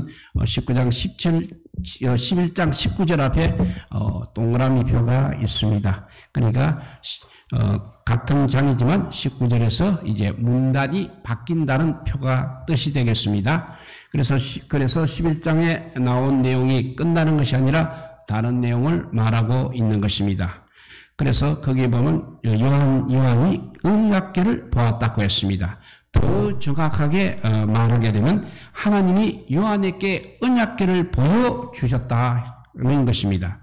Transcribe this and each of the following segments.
보면 19장 11장 19절 앞에 동그라미 표가 있습니다. 그러니까 같은 장이지만 19절에서 이제 문단이 바뀐다는 표가 뜻이 되겠습니다. 그래서 11장에 나온 내용이 끝나는 것이 아니라 다른 내용을 말하고 있는 것입니다. 그래서 거기에 보면 요한이 언약궤를 보았다고 했습니다. 더 정확하게 말하게 되면 하나님이 요한에게 언약궤를 보여주셨다는 것입니다.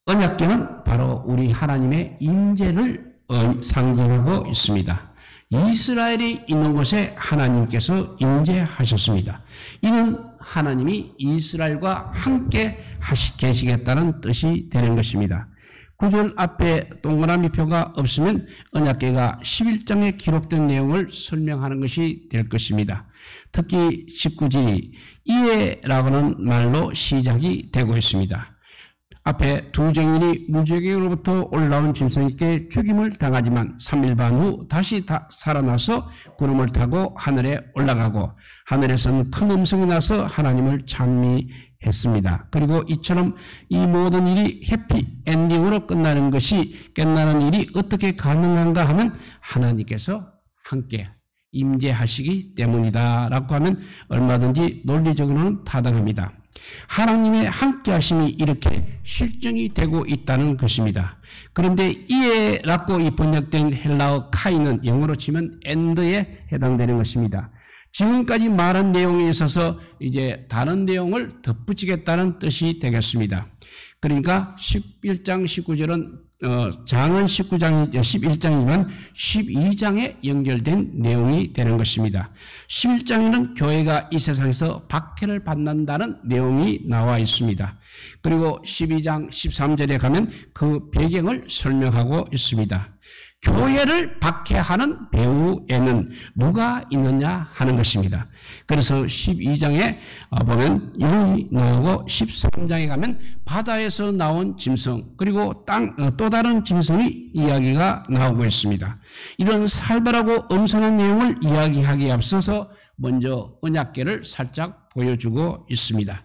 언약궤는 바로 우리 하나님의 임재를 상징하고 있습니다. 이스라엘이 있는 곳에 하나님께서 임재하셨습니다. 이는 하나님이 이스라엘과 함께 계시겠다는 뜻이 되는 것입니다. 9절 앞에 동그라미 표가 없으면 언약궤가 11장에 기록된 내용을 설명하는 것이 될 것입니다. 특히 19절이 이해라고는 말로 시작이 되고 있습니다. 앞에 두 증인이 무저갱으로부터 올라온 짐승에게 죽임을 당하지만 3일 반 후 다시 살아나서 구름을 타고 하늘에 올라가고 하늘에서는 큰 음성이 나서 하나님을 찬미했습니다. 그리고 이처럼 이 모든 일이 해피 엔딩으로 끝나는 일이 어떻게 가능한가 하면 하나님께서 함께 임재하시기 때문이다라고 하면 얼마든지 논리적으로는 타당합니다. 하나님의 함께하심이 이렇게 실증이 되고 있다는 것입니다. 그런데 이에라고 번역된 헬라어 카이는 영어로 치면 end에 해당되는 것입니다. 지금까지 말한 내용에 있어서 이제 다른 내용을 덧붙이겠다는 뜻이 되겠습니다. 그러니까 11장 19절은 장은 11장이지만 12장에 연결된 내용이 되는 것입니다. 11장에는 교회가 이 세상에서 박해를 받는다는 내용이 나와 있습니다. 그리고 12장 13절에 가면 그 배경을 설명하고 있습니다. 교회를 박해하는 배후에는 누가 있느냐 하는 것입니다. 그래서 12장에 보면 용이 나오고 13장에 가면 바다에서 나온 짐승 그리고 또 다른 짐승의 이야기가 나오고 있습니다. 이런 살벌하고 엄선한 내용을 이야기하기에 앞서서 먼저 언약궤를 살짝 보여주고 있습니다.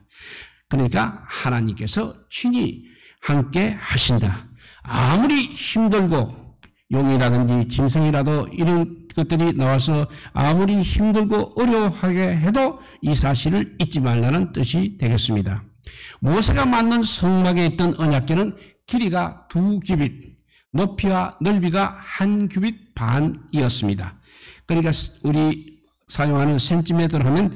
그러니까 하나님께서 친히 함께 하신다. 아무리 힘들고 용이라든지 짐승이라도 이런 것들이 나와서 아무리 힘들고 어려워하게 해도 이 사실을 잊지 말라는 뜻이 되겠습니다. 모세가 만든 성막에 있던 언약궤는 길이가 2규빗, 높이와 넓이가 1규빗 반이었습니다. 그러니까 우리 사용하는 센티미터로 하면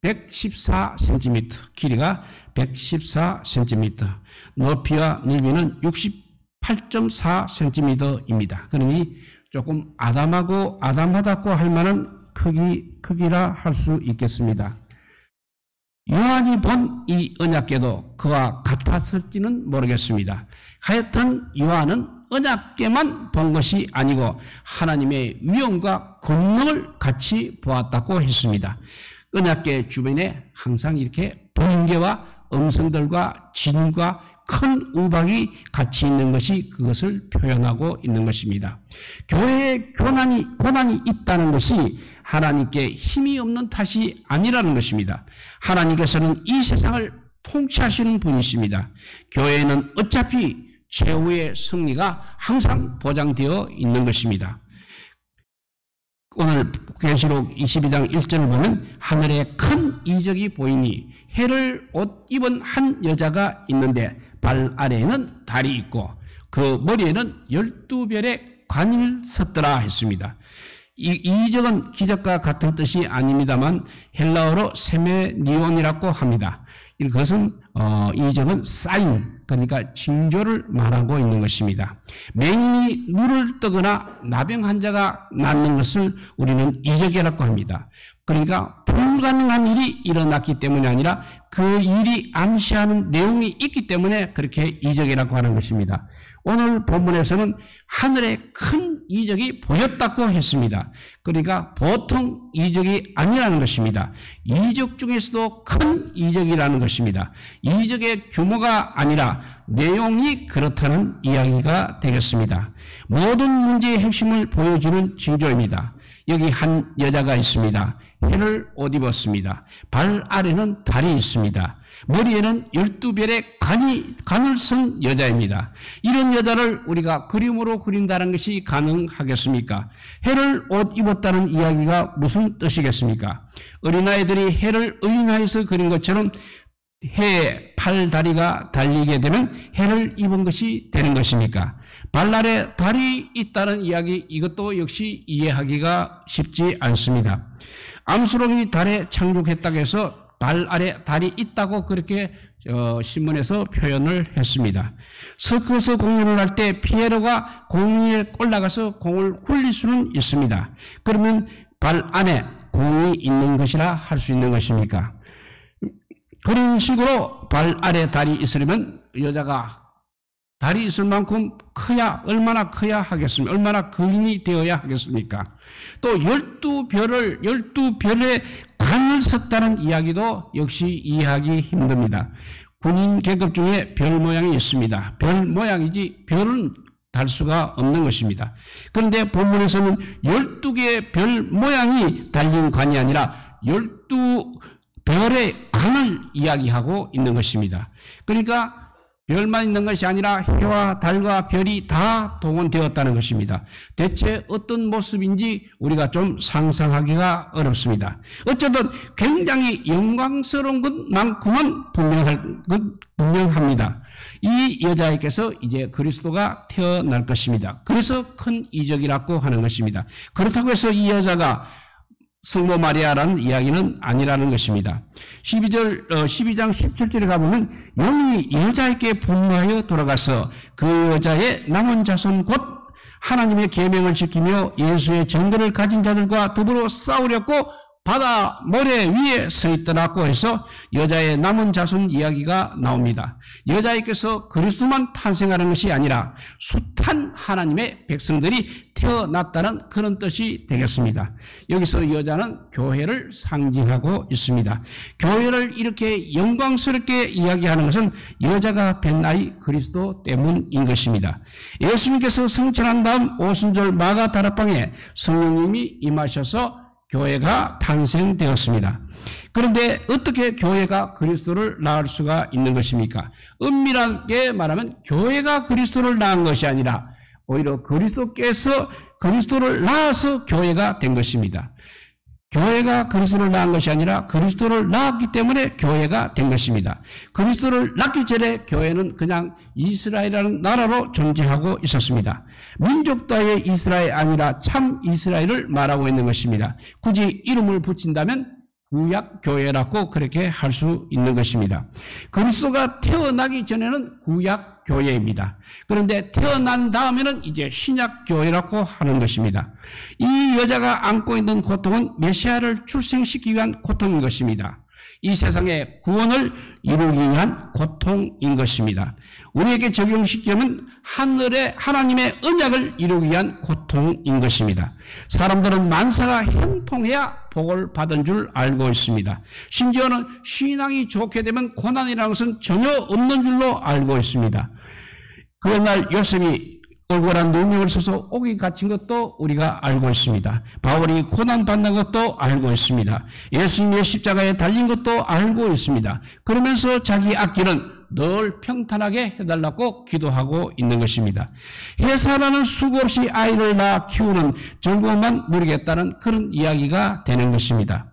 114cm, 길이가 114cm, 높이와 넓이는 8.4cm입니다. 그러니 조금 아담하다고 할 만한 크기라 할 수 있겠습니다. 요한이 본 이 언약궤도 그와 같았을지는 모르겠습니다. 하여튼 요한은 언약궤만 본 것이 아니고 하나님의 위엄과 권능을 같이 보았다고 했습니다. 언약궤 주변에 항상 이렇게 번개와 음성들과 진과 큰 우박이 같이 있는 것이 그것을 표현하고 있는 것입니다. 교회에 고난이 있다는 것이 하나님께 힘이 없는 탓이 아니라는 것입니다. 하나님께서는 이 세상을 통치하시는 분이십니다. 교회에는 어차피 최후의 승리가 항상 보장되어 있는 것입니다. 오늘 계시록 22장 1절을 보면 하늘에 큰 이적이 보이니 해를 옷 입은 한 여자가 있는데 발 아래에는 달이 있고 그 머리에는 12별의 관을 섰더라 했습니다. 이 이적은 기적과 같은 뜻이 아닙니다만 헬라어로 세메니온이라고 합니다. 이것은 이적은 사인, 그러니까 징조를 말하고 있는 것입니다. 맹인이 눈을 뜨거나 나병 환자가 낫는 것을 우리는 이적이라고 합니다. 그러니까 불가능한 일이 일어났기 때문이 아니라 그 일이 암시하는 내용이 있기 때문에 그렇게 이적이라고 하는 것입니다. 오늘 본문에서는 하늘에 큰 이적이 보였다고 했습니다. 그러니까 보통 이적이 아니라는 것입니다. 이적 중에서도 큰 이적이라는 것입니다. 이적의 규모가 아니라 내용이 그렇다는 이야기가 되겠습니다. 모든 문제의 핵심을 보여주는 징조입니다. 여기 한 여자가 있습니다. 해를 옷 입었습니다. 발 아래는 달이 있습니다. 머리에는 12별의 관을 쓴 여자입니다. 이런 여자를 우리가 그림으로 그린다는 것이 가능하겠습니까? 해를 옷 입었다는 이야기가 무슨 뜻이겠습니까? 어린아이들이 해를 의인화해서 그린 것처럼 해 팔 다리가 달리게 되면 해를 입은 것이 되는 것입니까? 발 아래 달이 있다는 이야기, 이것도 역시 이해하기가 쉽지 않습니다. 암수롱이 달에 착륙했다고 해서 발 아래 달이 있다고 그렇게 신문에서 표현을 했습니다. 서커스 공연을 할 때 피에로가 공 위에 올라가서 공을 굴릴 수는 있습니다. 그러면 발 안에 공이 있는 것이라 할 수 있는 것입니까? 그런 식으로 발 아래 달이 있으려면 여자가 달이 있을 만큼 얼마나 커야 하겠습니까? 얼마나 거인이 되어야 하겠습니까? 또 12별의 관을 섰다는 이야기도 역시 이해하기 힘듭니다. 군인 계급 중에 별 모양이 있습니다. 별 모양이지 별은 달 수가 없는 것입니다. 그런데 본문에서는 12개의 별 모양이 달린 관이 아니라 12별의 관을 이야기하고 있는 것입니다. 그러니까 별만 있는 것이 아니라 해와 달과 별이 다 동원되었다는 것입니다. 대체 어떤 모습인지 우리가 좀 상상하기가 어렵습니다. 어쨌든 굉장히 영광스러운 것만큼은 분명합니다. 이 여자에게서 이제 그리스도가 태어날 것입니다. 그래서 큰 이적이라고 하는 것입니다. 그렇다고 해서 이 여자가 성모 마리아라는 이야기는 아니라는 것입니다. 12장 17절에 가보면 영이 여자에게 분노하여 돌아가서 그 여자의 남은 자손 곧 하나님의 계명을 지키며 예수의 정도를 가진 자들과 더불어 싸우려고 바다 모래 위에 서 있더라고 해서 여자의 남은 자손 이야기가 나옵니다. 여자에게서 그리스도만 탄생하는 것이 아니라 숱한 하나님의 백성들이 태어났다는 그런 뜻이 되겠습니다. 여기서 여자는 교회를 상징하고 있습니다. 교회를 이렇게 영광스럽게 이야기하는 것은 여자가 된 아이 그리스도 때문인 것입니다. 예수님께서 성천한 다음 오순절 마가 다락방에 성령님이 임하셔서 교회가 탄생되었습니다. 그런데 어떻게 교회가 그리스도를 낳을 수가 있는 것입니까? 엄밀하게 말하면 교회가 그리스도를 낳은 것이 아니라 오히려 그리스도께서 그리스도를 낳아서 교회가 된 것입니다. 교회가 그리스도를 낳은 것이 아니라 그리스도를 낳았기 때문에 교회가 된 것입니다. 그리스도를 낳기 전에 교회는 그냥 이스라엘이라는 나라로 존재하고 있었습니다. 민족 따위의 이스라엘이 아니라 참 이스라엘을 말하고 있는 것입니다. 굳이 이름을 붙인다면 구약교회라고 그렇게 할 수 있는 것입니다. 그리스도가 태어나기 전에는 구약교회입니다. 그런데 태어난 다음에는 이제 신약교회라고 하는 것입니다. 이 여자가 안고 있는 고통은 메시아를 출생시키기 위한 고통인 것입니다. 이 세상의 구원을 이루기 위한 고통인 것입니다. 우리에게 적용시키면 하나님의 언약을 이루기 위한 고통인 것입니다. 사람들은 만사가 형통해야 복을 받은 줄 알고 있습니다. 심지어는 신앙이 좋게 되면 고난이라는 것은 전혀 없는 줄로 알고 있습니다. 그날 요셉이 억울한 누명을 써서 옥에 갇힌 것도 우리가 알고 있습니다. 바울이 고난받는 것도 알고 있습니다. 예수님의 십자가에 달린 것도 알고 있습니다. 그러면서 자기 앞길은 늘 평탄하게 해달라고 기도하고 있는 것입니다. 회사라는 수고 없이 아이를 낳아 키우는 즐거움만 누리겠다는 그런 이야기가 되는 것입니다.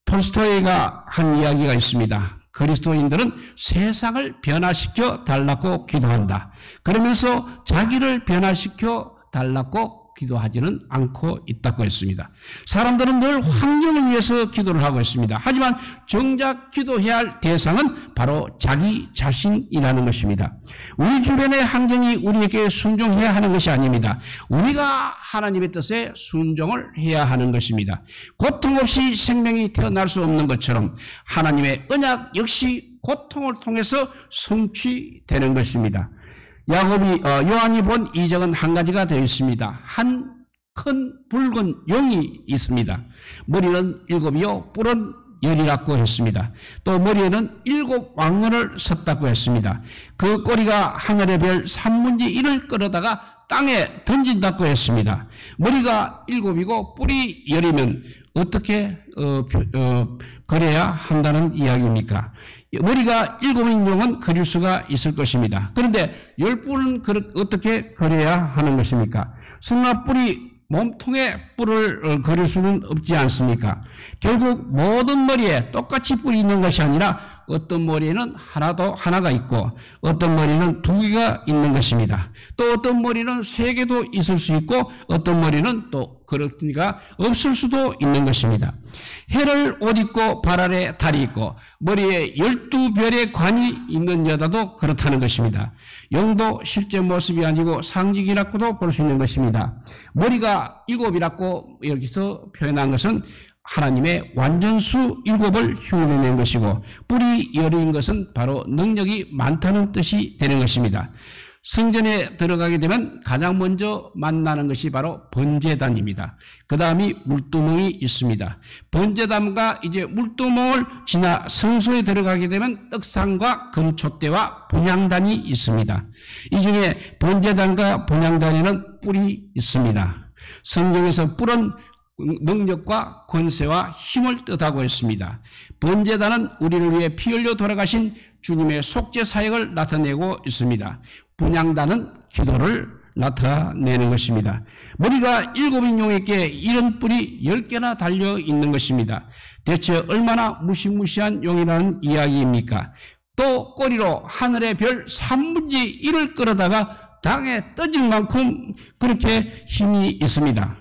톨스토이가 한 이야기가 있습니다. 그리스도인들은 세상을 변화시켜 달라고 기도한다. 그러면서 자기를 변화시켜 달라고 기도하지는 않고 있다고 했습니다. 사람들은 늘 환경을 위해서 기도를 하고 있습니다. 하지만 정작 기도해야 할 대상은 바로 자기 자신이라는 것입니다. 우리 주변의 환경이 우리에게 순종해야 하는 것이 아닙니다. 우리가 하나님의 뜻에 순종을 해야 하는 것입니다. 고통 없이 생명이 태어날 수 없는 것처럼 하나님의 언약 역시 고통을 통해서 성취되는 것입니다. 요한이 본 이적은 한 가지가 되어 있습니다. 한 큰 붉은 용이 있습니다. 머리는 7이요 뿔은 10이라고 했습니다. 또 머리에는 7 왕관을 섰다고 했습니다. 그 꼬리가 하늘의 별 1/3 1을 끌어다가 땅에 던진다고 했습니다. 머리가 7이고 뿔이 10이면 어떻게 그려야 한다는 이야기입니까? 머리가 7인 용은 그릴 수가 있을 것입니다. 그런데 10뿔은 어떻게 그려야 하는 것입니까? 승마뿔이 몸통에 뿔을 그릴 수는 없지 않습니까? 결국 모든 머리에 똑같이 뿔이 있는 것이 아니라 어떤 머리에는 하나가 있고 어떤 머리는 2개가 있는 것입니다. 또 어떤 머리는 3개도 있을 수 있고 어떤 머리는 또 그렇니까 없을 수도 있는 것입니다. 해를 옷 입고 발 아래 달이 있고 머리에 12별의 관이 있는 여자도 그렇다는 것입니다. 영도 실제 모습이 아니고 상징이라고도 볼 수 있는 것입니다. 머리가 7이라고 여기서 표현한 것은 하나님의 완전수 7을 흉내낸 것이고 뿔이 10인 것은 바로 능력이 많다는 뜻이 되는 것입니다. 성전에 들어가게 되면 가장 먼저 만나는 것이 바로 번제단입니다. 그 다음이 물두멍이 있습니다. 번제단과 이제 물두멍을 지나 성소에 들어가게 되면 떡상과 금촛대와 분향단이 있습니다. 이 중에 번제단과 분향단에는 뿔이 있습니다. 성경에서 뿔은 능력과 권세와 힘을 뜻하고 있습니다. 번제단은 우리를 위해 피 흘려 돌아가신 주님의 속죄 사역을 나타내고 있습니다. 분향단은 기도를 나타내는 것입니다. 머리가 7인 용에게 이런 뿔이 10개나 달려 있는 것입니다. 대체 얼마나 무시무시한 용이라는 이야기입니까? 또 꼬리로 하늘의 별 1/3 1을 끌어다가 땅에 떠질 만큼 그렇게 힘이 있습니다.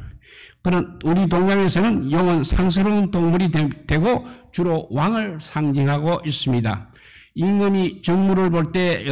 그런 우리 동양에서는 용은 상스러운 동물이 되고 주로 왕을 상징하고 있습니다. 임금이 정무를 볼 때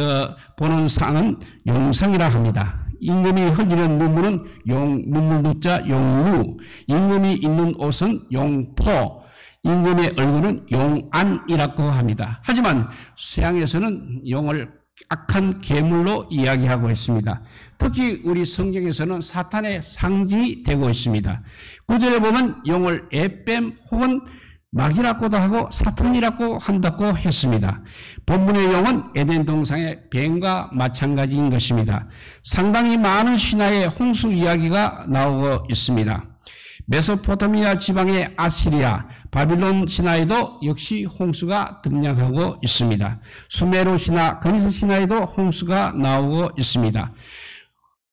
보는 상은 용상이라 합니다. 임금이 흘리는 눈물은 눈물자 용루, 임금이 입는 옷은 용포, 임금의 얼굴은 용안이라고 합니다. 하지만 서양에서는 용을 악한 괴물로 이야기하고 있습니다. 특히 우리 성경에서는 사탄의 상징이 되고 있습니다. 9절에 보면 용을 에뱀 혹은 마귀라고도 하고 사탄이라고 한다고 했습니다. 본문의 용은 에덴 동상의 뱀과 마찬가지인 것입니다. 상당히 많은 신화의 홍수 이야기가 나오고 있습니다. 메소포타미아 지방의 아시리아, 바빌론 신화에도 역시 홍수가 등장하고 있습니다. 수메르 신화, 그리스 신화에도 홍수가 나오고 있습니다.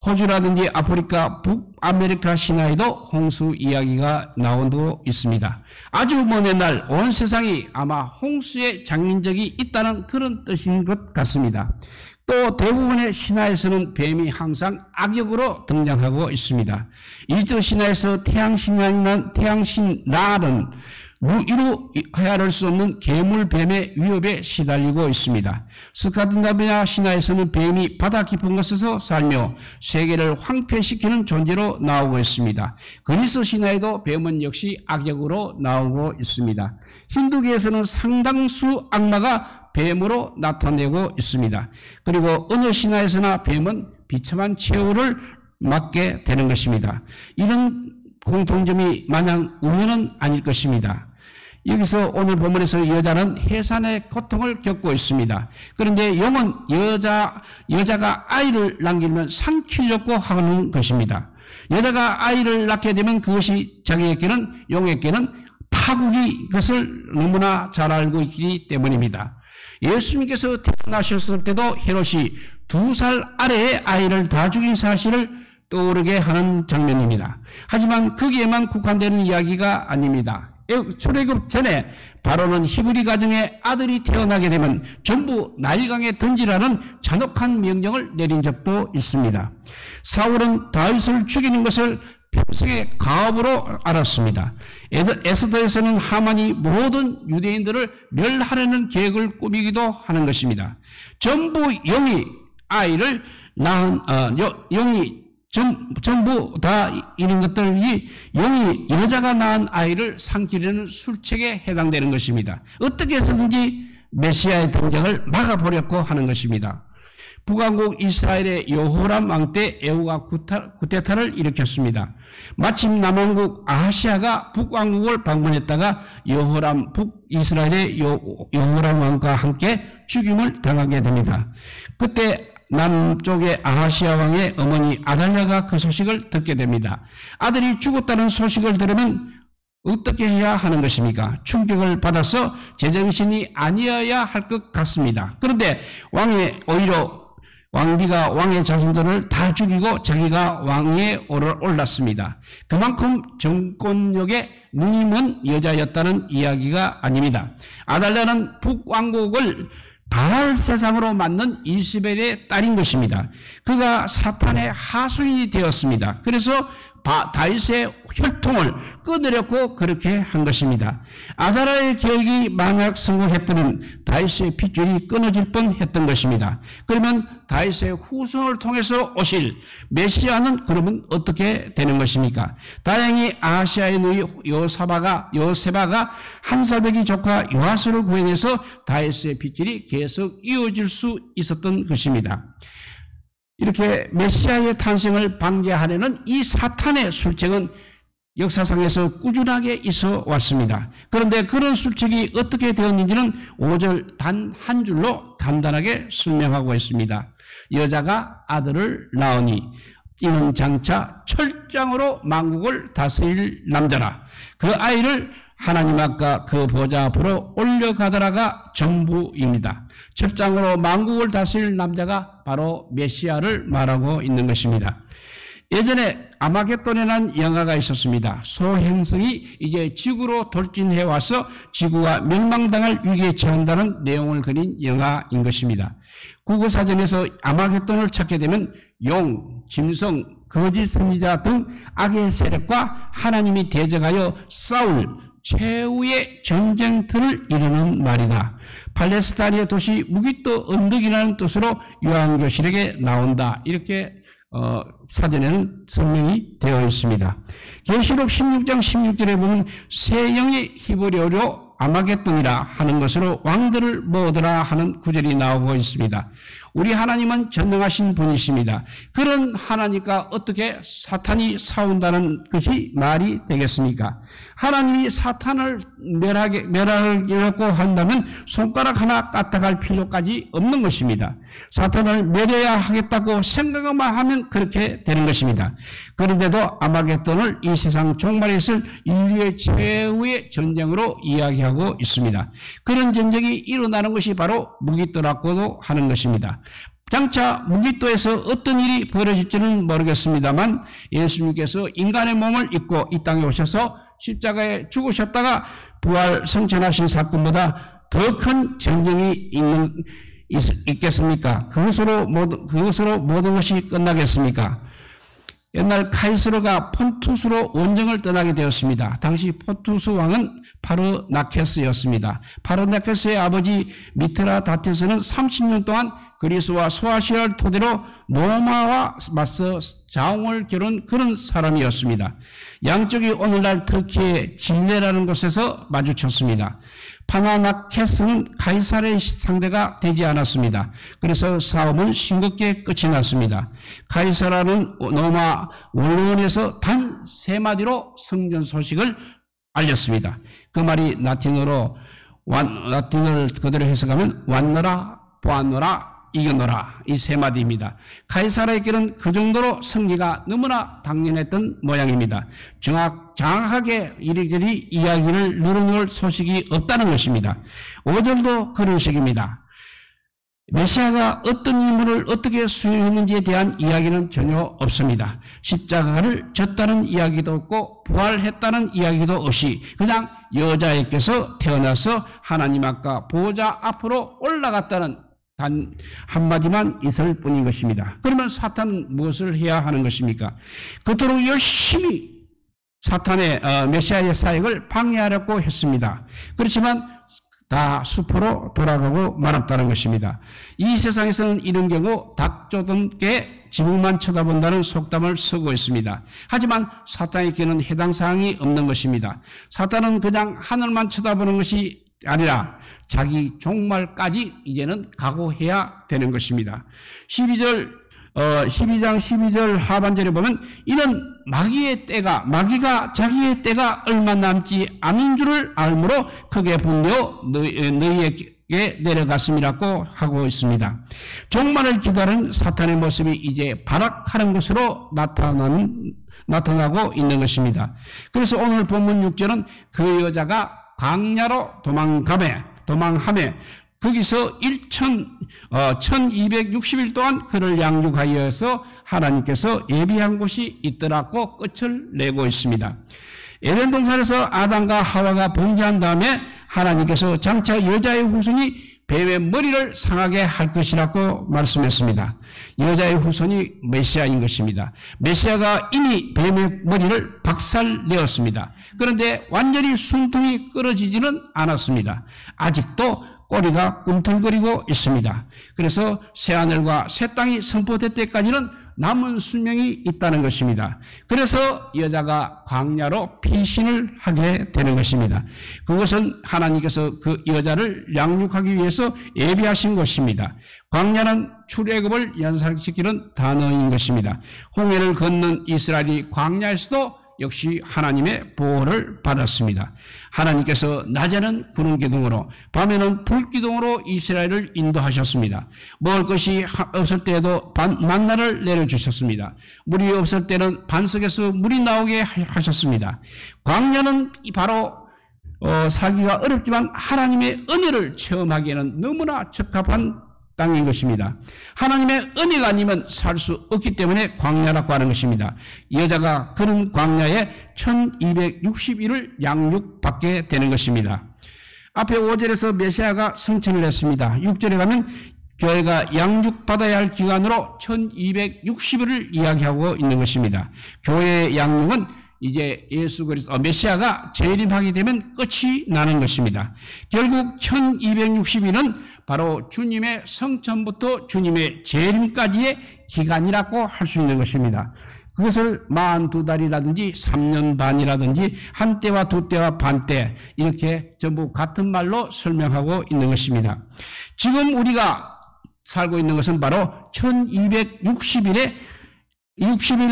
호주라든지 아프리카, 북아메리카 신화에도 홍수 이야기가 나오고 있습니다. 아주 먼 옛날 온 세상이 아마 홍수의 장민적이 있다는 그런 뜻인 것 같습니다. 또 대부분의 신화에서는 뱀이 항상 악역으로 등장하고 있습니다. 이집트 신화에서 태양신 라는 이루 헤아릴 수 없는 괴물뱀의 위협에 시달리고 있습니다. 스칸디나비아 신화에서는 뱀이 바다 깊은 곳에서 살며 세계를 황폐시키는 존재로 나오고 있습니다. 그리스 신화에도 뱀은 역시 악역으로 나오고 있습니다. 힌두교에서는 상당수 악마가 뱀으로 나타내고 있습니다. 그리고 어느 신화에서나 뱀은 비참한 최후를 맞게 되는 것입니다. 이런 공통점이 마냥 우연은 아닐 것입니다. 여기서 오늘 본문에서 여자는 해산의 고통을 겪고 있습니다. 그런데 용은 여자가 아이를 남기면 삼키려고 하는 것입니다. 여자가 아이를 낳게 되면 그것이 자기에게는, 용에게는 파국이 것을 너무나 잘 알고 있기 때문입니다. 예수님께서 태어나셨을 때도 헤롯이 2살 아래의 아이를 다 죽인 사실을 떠오르게 하는 장면입니다. 하지만 거기에만 국한되는 이야기가 아닙니다. 출애굽 전에 바로는 히브리 가정에 아들이 태어나게 되면 전부 나일강에 던지라는 잔혹한 명령을 내린 적도 있습니다. 사울은 다윗을 죽이는 것을 평생의 가업으로 알았습니다. 에스더에서는 하만이 모든 유대인들을 멸하려는 계획을 꾸미기도 하는 것입니다. 전부 영이 아이를 낳은 영이 전부 다 이런 것들이 영이 여자가 낳은 아이를 삼키려는 술책에 해당되는 것입니다. 어떻게 해서든지 메시아의 등장을 막아보려고 하는 것입니다. 북왕국 이스라엘의 여호람 왕 때 에후가 쿠데타를 일으켰습니다. 마침 남왕국 아하시아가 북왕국을 방문했다가 여호람 북이스라엘의 여호람 왕과 함께 죽임을 당하게 됩니다. 그때 남쪽의 아하시아 왕의 어머니 아달랴가 그 소식을 듣게 됩니다. 아들이 죽었다는 소식을 들으면 어떻게 해야 하는 것입니까? 충격을 받아서 제정신이 아니어야 할 것 같습니다. 그런데 오히려 왕비가 왕의 자손들을 다 죽이고 자기가 왕위에 올랐습니다. 그만큼 정권력에 눈이 먼 여자였다는 이야기가 아닙니다. 아달랴는 북왕국을 바랄 세상으로 만든 이스벨의 딸인 것입니다. 그가 사탄의 하수인이 되었습니다. 그래서 다윗의 혈통을 끊으려고 그렇게 한 것입니다. 아달랴의 계획이 만약 성공했다면 다윗의 핏줄이 끊어질 뻔했던 것입니다. 그러면 다윗의 후손을 통해서 오실 메시아는 그러면 어떻게 되는 것입니까? 다행히 아하시아의 누이 요세바가 한 살배기 조카 요아스를 구해내서 다윗의 핏줄이 계속 이어질 수 있었던 것입니다. 이렇게 메시아의 탄생을 방지하려는 이 사탄의 술책은 역사상에서 꾸준하게 있어 왔습니다. 그런데 그런 술책이 어떻게 되었는지는 5절 단 한 줄로 간단하게 설명하고 있습니다. 여자가 아들을 낳으니 이는 장차 철장으로 만국을 다스릴 남자라. 그 아이를 하나님 앞과 그 보좌 앞으로 올려가더라가 전부입니다. 철장으로 만국을 다스릴 남자가 바로 메시아를 말하고 있는 것입니다. 예전에 아마겟돈이라는 영화가 있었습니다. 소행성이 이제 지구로 돌진해 와서 지구가 멸망당할 위기에 처한다는 내용을 그린 영화인 것입니다. 국어사전에서 아마겟돈을 찾게 되면 용, 짐승, 거짓 선지자 등 악의 세력과 하나님이 대적하여 싸울 최후의 전쟁터를 이루는 말이다. 팔레스타인의 도시 무기또 언덕이라는 뜻으로 요한계시록에 나온다. 이렇게 사전에는 설명이 되어 있습니다. 계시록 16장 16절에 보면 새 영의 히브리어로 아마겟돈이라 하는 것으로 왕들을 모으더라 하는 구절이 나오고 있습니다. 우리 하나님은 전능하신 분이십니다. 그런 하나님과 어떻게 사탄이 싸운다는 것이 말이 되겠습니까? 하나님이 사탄을 멸하려고 한다면 손가락 하나 까딱할 필요까지 없는 것입니다. 사탄을 멸해야 하겠다고 생각만 하면 그렇게 되는 것입니다. 그런데도 아마겟돈을 이 세상 종말에 있을 인류의 최후의 전쟁으로 이야기하고 있습니다. 그런 전쟁이 일어나는 것이 바로 무기또라고도 하는 것입니다. 장차 무기또에서 어떤 일이 벌어질지는 모르겠습니다만 예수님께서 인간의 몸을 입고 이 땅에 오셔서 십자가에 죽으셨다가 부활 성천하신 사건보다 더 큰 전쟁이 있겠습니까? 그것으로 모든 것이 끝나겠습니까? 옛날 카이스로가 폰투스로 원정을 떠나게 되었습니다. 당시 폰투스 왕은 파르나케스였습니다. 파르나케스의 아버지 미트라다테스는 30년 동안 그리스와 소아시아를 토대로 로마와 맞서 자웅을 겨룬 그런 사람이었습니다. 양쪽이 오늘날 터키의 진레라는 곳에서 마주쳤습니다. 파르나케스는 카이사르의 상대가 되지 않았습니다. 그래서 싸움은 싱겁게 끝이 났습니다. 카이사르는 로마 원로원에서 단 3마디로 성전 소식을 알렸습니다. 그 말이 라틴어를 그대로 해석하면 왔노라, 보았노라, 이겨노라, 이 3마디입니다. 카이사르에게는 그 정도로 승리가 너무나 당연했던 모양입니다. 정확하게 이리저리 이야기를 누르놓을 소식이 없다는 것입니다. 5절도 그런 식입니다. 메시아가 어떤 인물을 어떻게 수행했는지에 대한 이야기는 전혀 없습니다. 십자가를 졌다는 이야기도 없고 부활했다는 이야기도 없이 그냥 여자에게서 태어나서 하나님 앞과 보좌 앞으로 올라갔다는 단 한마디만 있을 뿐인 것입니다. 그러면 사탄은 무엇을 해야 하는 것입니까? 그토록 열심히 사탄의 메시아의 사역을 방해하려고 했습니다. 그렇지만 다 수포로 돌아가고 말았다는 것입니다. 이 세상에서는 이런 경우 닭 쫓은 개 지붕만 쳐다본다는 속담을 쓰고 있습니다. 하지만 사탄에게는 해당 사항이 없는 것입니다. 사탄은 그냥 하늘만 쳐다보는 것이 아니라 자기 종말까지 이제는 각오해야 되는 것입니다. 12장 12절 하반절에 보면 이는 마귀가 자기의 때가 얼마 남지 않은 줄을 알므로 크게 분노 너희에게 내려갔음이라고 하고 있습니다. 종말을 기다리는 사탄의 모습이 이제 발악하는 것으로 나타나고 있는 것입니다. 그래서 오늘 본문 6절은 그 여자가 광야로 도망하며 거기서 1260일 동안 그를 양육하여서 하나님께서 예비한 곳이 있더라고 끝을 내고 있습니다. 에덴 동산에서 아담과 하와가 범죄한 다음에 하나님께서 장차 여자의 후손이 뱀의 머리를 상하게 할 것이라고 말씀했습니다. 여자의 후손이 메시아인 것입니다. 메시아가 이미 뱀의 머리를 박살내었습니다. 그런데 완전히 숨통이 끊어지지는 않았습니다. 아직도 꼬리가 꿈틀거리고 있습니다. 그래서 새하늘과 새 땅이 선포될 때까지는 남은 수명이 있다는 것입니다. 그래서 여자가 광야로 피신을 하게 되는 것입니다. 그것은 하나님께서 그 여자를 양육하기 위해서 예비하신 것입니다. 광야는 출애굽을 연상시키는 단어인 것입니다. 홍해를 건넌 이스라엘이 광야에서도 역시 하나님의 보호를 받았습니다. 하나님께서 낮에는 구름기둥으로 밤에는 불기둥으로 이스라엘을 인도하셨습니다. 먹을 것이 없을 때에도 만나를 내려주셨습니다. 물이 없을 때는 반석에서 물이 나오게 하셨습니다. 광야는 바로 살기가 어렵지만 하나님의 은혜를 체험하기에는 너무나 적합한 땅인 것입니다. 하나님의 은혜가 아니면 살 수 없기 때문에 광야라고 하는 것입니다. 여자가 그런 광야에 1260일을 양육받게 되는 것입니다. 앞에 5절에서 메시아가 성천을 했습니다. 6절에 가면 교회가 양육받아야 할 기간으로 1260일을 이야기하고 있는 것입니다. 교회의 양육은 이제 예수 그리스도 메시아가 재림하게 되면 끝이 나는 것입니다. 결국 1260일은 바로 주님의 성천부터 주님의 재림까지의 기간이라고 할 수 있는 것입니다. 그것을 42달이라든지 3년 반이라든지 한때와 두때와 반때 이렇게 전부 같은 말로 설명하고 있는 것입니다. 지금 우리가 살고 있는 것은 바로 1260일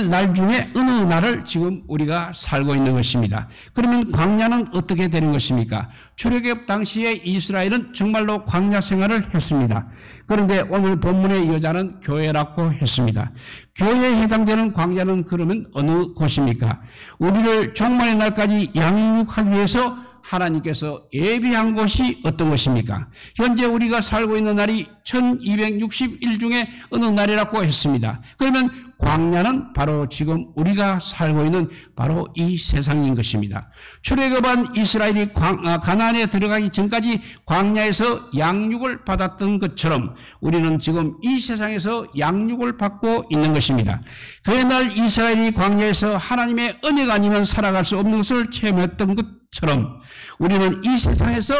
날 중에 어느 날을 지금 우리가 살고 있는 것입니다. 그러면 광야는 어떻게 되는 것입니까? 출애굽 당시에 이스라엘은 정말로 광야 생활을 했습니다. 그런데 오늘 본문의 여자는 교회라고 했습니다. 교회에 해당되는 광야는 그러면 어느 곳입니까? 우리를 종말의 날까지 양육하기 위해서 하나님께서 예비한 곳이 어떤 것입니까? 현재 우리가 살고 있는 날이 1260일 중에 어느 날이라고 했습니다. 그러면 광야는 바로 지금 우리가 살고 있는 바로 이 세상인 것입니다. 출애굽한 이스라엘이 가나안에 들어가기 전까지 광야에서 양육을 받았던 것처럼 우리는 지금 이 세상에서 양육을 받고 있는 것입니다. 그날 이스라엘이 광야에서 하나님의 은혜가 아니면 살아갈 수 없는 것을 체험했던 것처럼 우리는 이 세상에서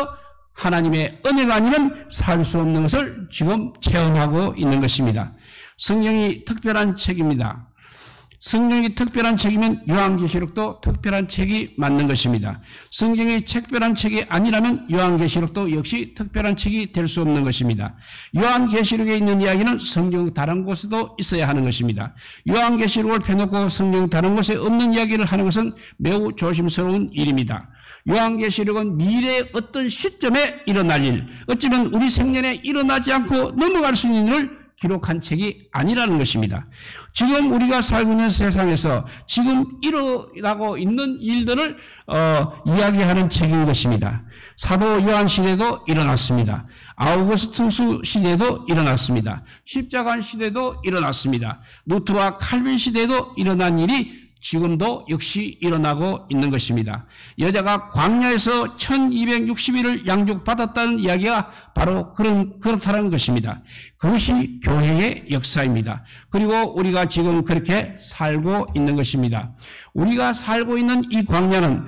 하나님의 은혜가 아니면 살 수 없는 것을 지금 체험하고 있는 것입니다. 성경이 특별한 책입니다. 성경이 특별한 책이면 요한계시록도 특별한 책이 맞는 것입니다. 성경이 특별한 책이 아니라면 요한계시록도 역시 특별한 책이 될 수 없는 것입니다. 요한계시록에 있는 이야기는 성경 다른 곳에도 있어야 하는 것입니다. 요한계시록을 펴놓고 성경 다른 곳에 없는 이야기를 하는 것은 매우 조심스러운 일입니다. 요한계시록은 미래의 어떤 시점에 일어날 일, 어쩌면 우리 생년에 일어나지 않고 넘어갈 수 있는 일을 기록한 책이 아니라는 것입니다. 지금 우리가 살고 있는 세상에서 지금 일어나고 있는 일들을 이야기하는 책인 것입니다. 사도 요한 시대도 일어났습니다. 아우구스투스 시대도 일어났습니다. 십자가 시대도 일어났습니다. 루트와 칼빈 시대도 일어난 일이 지금도 역시 일어나고 있는 것입니다. 여자가 광야에서 1260일을 양육받았다는 이야기가 바로 그렇다는 것입니다. 그것이 교회의 역사입니다. 그리고 우리가 지금 그렇게 살고 있는 것입니다. 우리가 살고 있는 이 광야는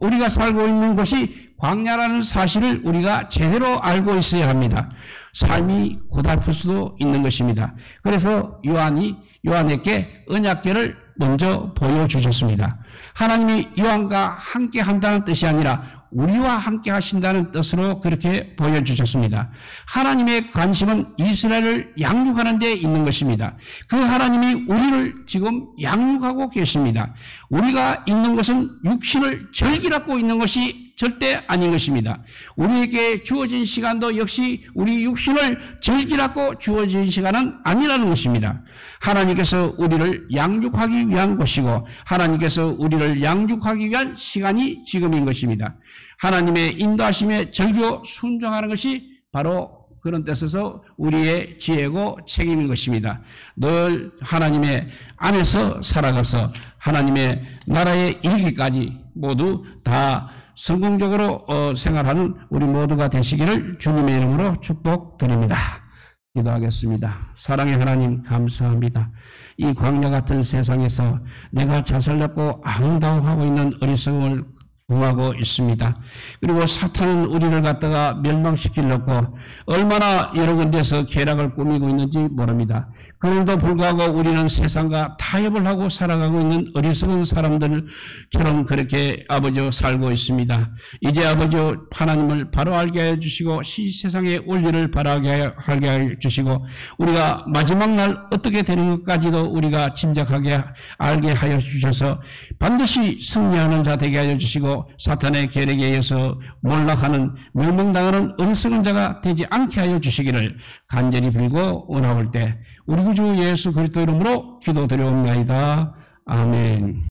우리가 살고 있는 곳이 광야라는 사실을 우리가 제대로 알고 있어야 합니다. 삶이 고달플 수도 있는 것입니다. 그래서 요한에게 언약궤를 먼저 보여주셨습니다. 하나님이 요한과 함께 한다는 뜻이 아니라 우리와 함께 하신다는 뜻으로 그렇게 보여주셨습니다. 하나님의 관심은 이스라엘을 양육하는 데 있는 것입니다. 그 하나님이 우리를 지금 양육하고 계십니다. 우리가 있는 것은 육신을 즐기라고 있는 것이 절대 아닌 것입니다. 우리에게 주어진 시간도 역시 우리 육신을 즐기라고 주어진 시간은 아니라는 것입니다. 하나님께서 우리를 양육하기 위한 것이고 하나님께서 우리를 양육하기 위한 시간이 지금인 것입니다. 하나님의 인도하심에 절교 순종하는 것이 바로 그런 뜻에서 우리의 지혜고 책임인 것입니다. 늘 하나님의 안에서 살아가서 하나님의 나라에 이르기까지 모두 다 성공적으로 생활하는 우리 모두가 되시기를 주님의 이름으로 축복드립니다. 기도하겠습니다. 사랑의 하나님 감사합니다. 이 광야 같은 세상에서 내가 자살났고 아웅다웅하고 있는 어리석음을 구하고 있습니다. 그리고 사탄은 우리를 갖다가 멸망시키려고 얼마나 여러 군데서 계략을 꾸미고 있는지 모릅니다. 그럼에도 불구하고 우리는 세상과 타협을 하고 살아가고 있는 어리석은 사람들처럼 그렇게 아버지 살고 있습니다. 이제 아버지 하나님을 바로 알게 하여 주시고 이 세상의 원리를 바로 알게 하여 주시고 우리가 마지막 날 어떻게 되는 것까지도 우리가 짐작하게 알게 하여 주셔서 반드시 승리하는 자 되게 하여 주시고 사탄의 계략에 의해서 몰락하는 멸망당하는 어리석은 자가 되지 않게 하여 주시기를 간절히 빌고 원하올 때 우리 구주 예수 그리스도 이름으로 기도드려옵나이다. 아멘.